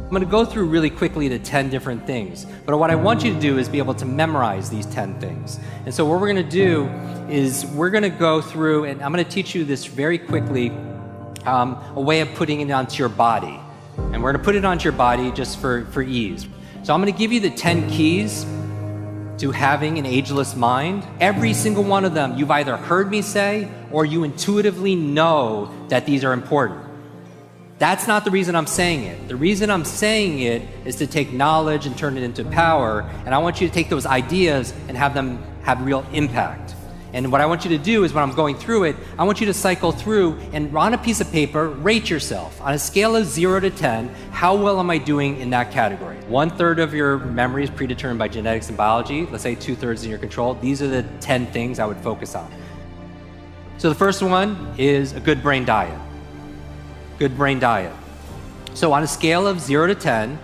I'm going to go through really quickly the 10 different things, but what I want you to do is be able to memorize these 10 things. And so what we're going to do is we're going to go through, and I'm going to teach you this very quickly, a way of putting it onto your body. And we're going to put it onto your body just for ease. So I'm going to give you the 10 keys to having an ageless mind. Every single one of them you've either heard me say or you intuitively know that these are important. That's not the reason I'm saying it. The reason I'm saying it is to take knowledge and turn it into power, and I want you to take those ideas and have them have real impact. And what I want you to do is when I'm going through it, I want you to cycle through and on a piece of paper, rate yourself. On a scale of 0 to 10, how well am I doing in that category? 1/3 of your memory is predetermined by genetics and biology. Let's say 2/3 in your control. These are the 10 things I would focus on. So the first one is a good brain diet. Good brain diet. So on a scale of 0 to 10,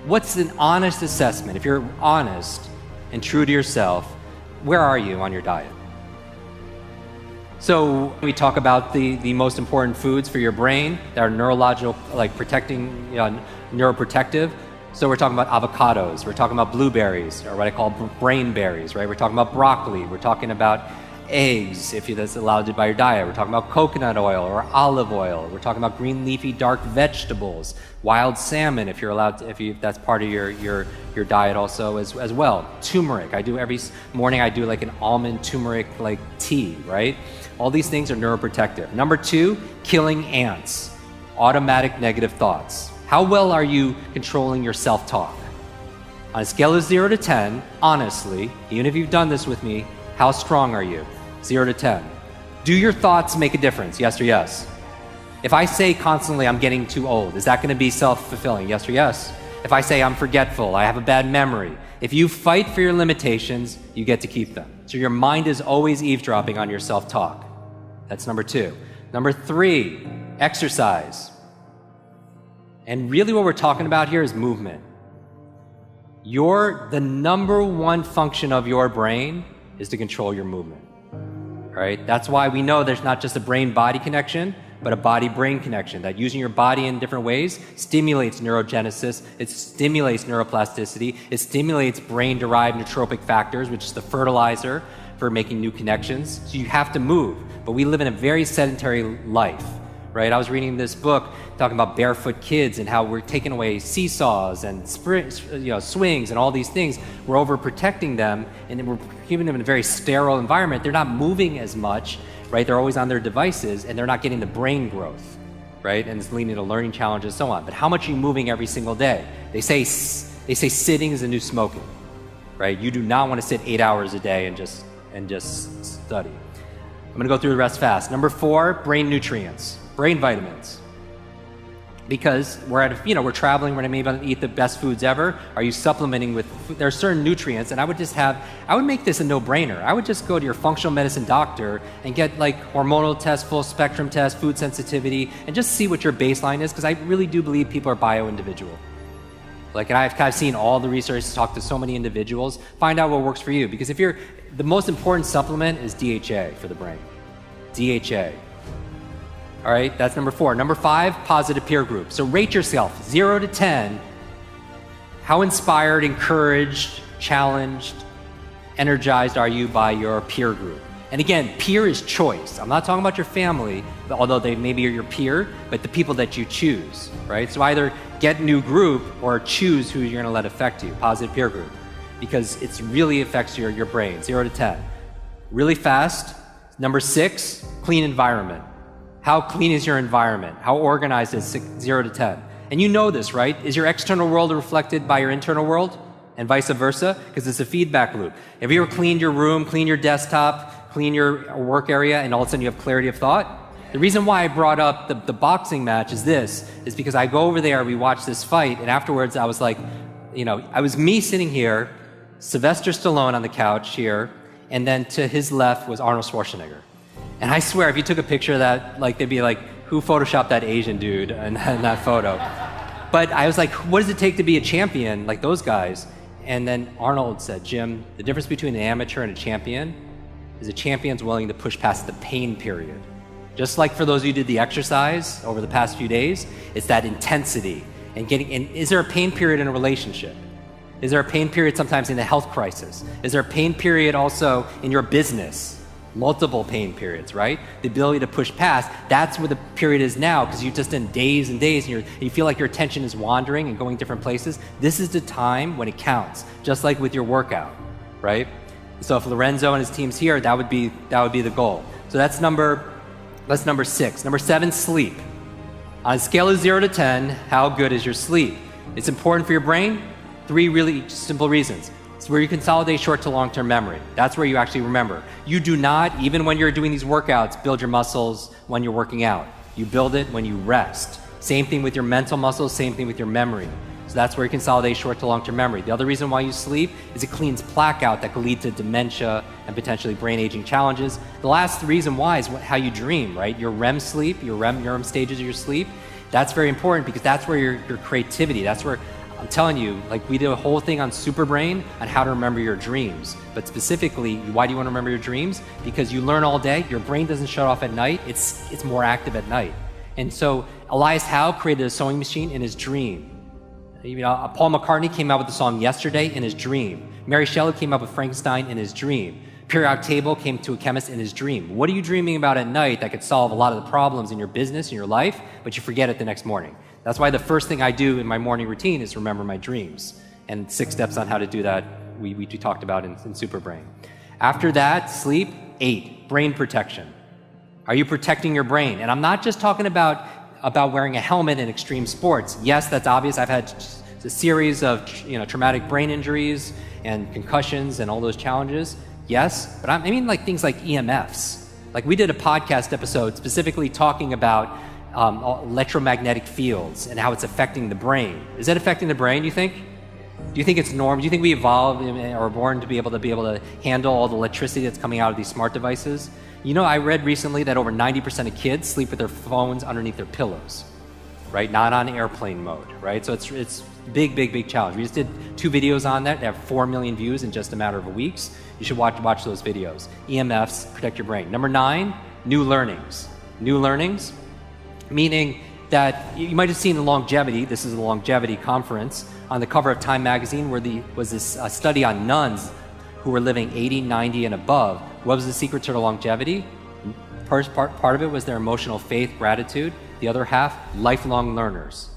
what's an honest assessment? If you're honest and true to yourself, where are you on your diet? So we talk about the most important foods for your brain that are neurological, like protecting, neuroprotective. So we're talking about avocados, we're talking about blueberries, or what I call brain berries, right? We're talking about broccoli, we're talking about eggs, if that's allowed by your diet. We're talking about coconut oil or olive oil. We're talking about green leafy dark vegetables, wild salmon, if you're allowed to, if that's part of your diet also as well. Turmeric. I do every morning. I do like an almond turmeric like tea, right? All these things are neuroprotective. Number 2, killing ants. Automatic negative thoughts. How well are you controlling your self-talk? On a scale of 0 to 10, honestly, even if you've done this with me, how strong are you? 0 to 10. Do your thoughts make a difference? Yes or yes? If I say constantly, I'm getting too old, is that going to be self-fulfilling? Yes or yes? If I say I'm forgetful, I have a bad memory, if you fight for your limitations, you get to keep them. So your mind is always eavesdropping on your self-talk. That's number 2. Number 3, exercise. And really what we're talking about here is movement. The number 1 function of your brain is to control your movement, right? That's why we know there's not just a brain-body connection, but a body-brain connection, that using your body in different ways stimulates neurogenesis, it stimulates neuroplasticity, it stimulates brain-derived nootropic factors, which is the fertilizer for making new connections. So you have to move, but we live in a very sedentary life, right? I was reading this book talking about barefoot kids and how we're taking away seesaws and swings and all these things. We're overprotecting them, and we're keeping them in a very sterile environment. They're not moving as much, right? They're always on their devices, and they're not getting the brain growth, right? And it's leading to learning challenges and so on. But how much are you moving every single day? They say sitting is the new smoking, right? You do not want to sit 8 hours a day and just study. I'm going to go through the rest fast. Number 4, brain nutrients, brain vitamins. Because we're traveling, we're maybe going to eat the best foods ever. Are you supplementing with, there are certain nutrients, and I would make this a no-brainer. I would just go to your functional medicine doctor and get like hormonal tests, full spectrum tests, food sensitivity, and just see what your baseline is, because I really do believe people are bio-individual. Like, and I've seen all the research, talked to so many individuals, find out what works for you. Because the most important supplement is DHA for the brain. DHA. All right, that's number 4. Number 5, positive peer group. So rate yourself, 0 to 10. How inspired, encouraged, challenged, energized are you by your peer group? And again, peer is choice. I'm not talking about your family, although they maybe are your peer, but the people that you choose, right? So either get a new group or choose who you're going to let affect you, positive peer group, because it really affects your brain, 0 to 10. Really fast, number 6, clean environment. How clean is your environment? How organized is 0 to 10? And you know this, right? Is your external world reflected by your internal world and vice versa? Because it's a feedback loop. Have you ever cleaned your room, cleaned your desktop, cleaned your work area, and all of a sudden you have clarity of thought? The reason why I brought up the boxing match is because I go over there, we watch this fight, and afterwards I was like, I was me sitting here, Sylvester Stallone on the couch here, and then to his left was Arnold Schwarzenegger. And I swear, if you took a picture of that, like, they'd be like, who photoshopped that Asian dude in that photo? But I was like, what does it take to be a champion like those guys? And then Arnold said, Jim, the difference between an amateur and a champion is a champion's willing to push past the pain period. Just like for those of you who did the exercise over the past few days, it's that intensity. And is there a pain period in a relationship? Is there a pain period sometimes in a health crisis? Is there a pain period also in your business? Multiple pain periods, right? The ability to push past, that's where the period is now, because you're just in days and days and you feel like your attention is wandering and going different places. This is the time when it counts, just like with your workout, right? So if Lorenzo and his team's here, that would be the goal. So that's number 6. Number 7, sleep. On a scale of 0 to 10, how good is your sleep? It's important for your brain. 3 really simple reasons. It's where you consolidate short to long-term memory. That's where you actually remember. You do not, even when you're doing these workouts, build your muscles when you're working out. You build it when you rest. Same thing with your mental muscles, same thing with your memory. So that's where you consolidate short to long-term memory. The other reason why you sleep is it cleans plaque out that could lead to dementia and potentially brain aging challenges. The last reason why is how you dream, right? Your REM sleep, your REM stages of your sleep, that's very important because that's where your creativity, that's where, I'm telling you, like we did a whole thing on Superbrain on how to remember your dreams. But specifically, why do you want to remember your dreams? Because you learn all day, your brain doesn't shut off at night, it's more active at night. And so Elias Howe created a sewing machine in his dream. You know, Paul McCartney came out with the song Yesterday in his dream. Mary Shelley came up with Frankenstein in his dream. Periodic table came to a chemist in his dream. What are you dreaming about at night that could solve a lot of the problems in your business, in your life, but you forget it the next morning? That's why the first thing I do in my morning routine is remember my dreams. And 6 steps on how to do that we talked about in Superbrain. After that, sleep. 8, brain protection. Are you protecting your brain? And I'm not just talking about wearing a helmet in extreme sports. Yes, that's obvious. I've had a series of traumatic brain injuries and concussions and all those challenges. Yes, but I mean like things like EMFs. Like we did a podcast episode specifically talking about electromagnetic fields and how it's affecting the brain. Is that affecting the brain, you think? Do you think it's normal? Do you think we evolved or are born to be able to handle all the electricity that's coming out of these smart devices? You know, I read recently that over 90% of kids sleep with their phones underneath their pillows, right? Not on airplane mode, right? So it's big challenge. We just did 2 videos on that. They have 4 million views in just a matter of weeks. You should watch those videos. EMFs, protect your brain. Number 9, new learnings. New learnings, meaning that you might have seen the longevity. This is a longevity conference on the cover of Time magazine where was this study on nuns who were living 80, 90 and above. What was the secret to their longevity? Part of it was their emotional faith, gratitude. The other half, lifelong learners.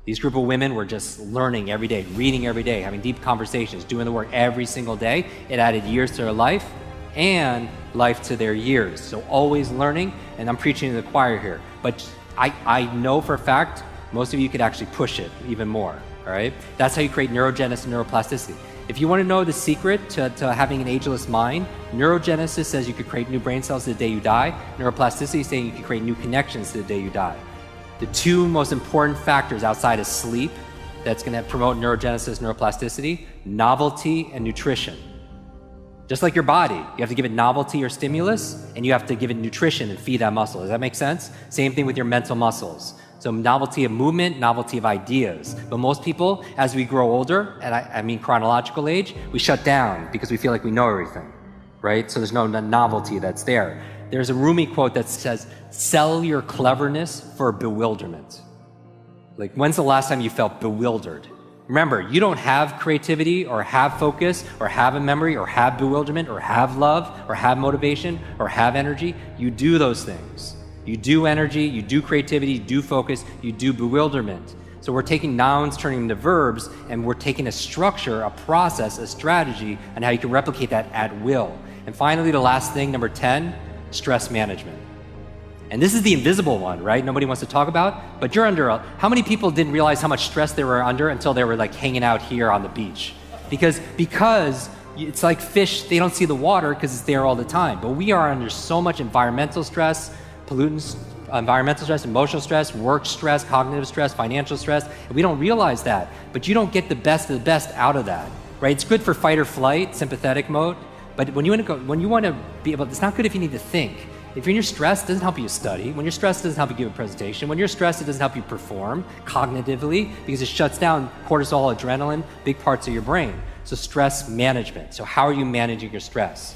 These group of women were just learning every day, reading every day, having deep conversations, doing the work every single day. It added years to their life and life to their years. So always learning, and I'm preaching to the choir here. But I know for a fact, most of you could actually push it even more, all right? That's how you create neurogenesis and neuroplasticity. If you want to know the secret to having an ageless mind, neurogenesis says you could create new brain cells the day you die. Neuroplasticity is saying you can create new connections to the day you die. The 2 most important factors outside of sleep that's going to promote neurogenesis, neuroplasticity, novelty and nutrition. Just like your body, you have to give it novelty or stimulus, and you have to give it nutrition and feed that muscle. Does that make sense? Same thing with your mental muscles. So novelty of movement, novelty of ideas. But most people, as we grow older, and I mean chronological age, we shut down because we feel like we know everything, right? So there's no novelty that's there. There's a Rumi quote that says, sell your cleverness for bewilderment. Like, when's the last time you felt bewildered? Remember, you don't have creativity or have focus or have a memory or have bewilderment or have love or have motivation or have energy. You do those things. You do energy, you do creativity, you do focus, you do bewilderment. So we're taking nouns, turning them to verbs, and we're taking a structure, a process, a strategy, and how you can replicate that at will. And finally, the last thing, number 10, stress management. And this is the invisible one, right? Nobody wants to talk about, but you're under how many people didn't realize how much stress they were under until they were like hanging out here on the beach? Because it's like fish, they don't see the water because it's there all the time. But we are under so much environmental stress, pollutants, environmental stress, emotional stress, work stress, cognitive stress, financial stress, and we don't realize that. But you don't get the best of the best out of that, right? It's good for fight or flight, sympathetic mode, but when you want to be able, it's not good if you need to think. If you're stressed, it doesn't help you study. When you're stressed, it doesn't help you give a presentation. When you're stressed, it doesn't help you perform cognitively because it shuts down cortisol, adrenaline, big parts of your brain. So stress management. So how are you managing your stress?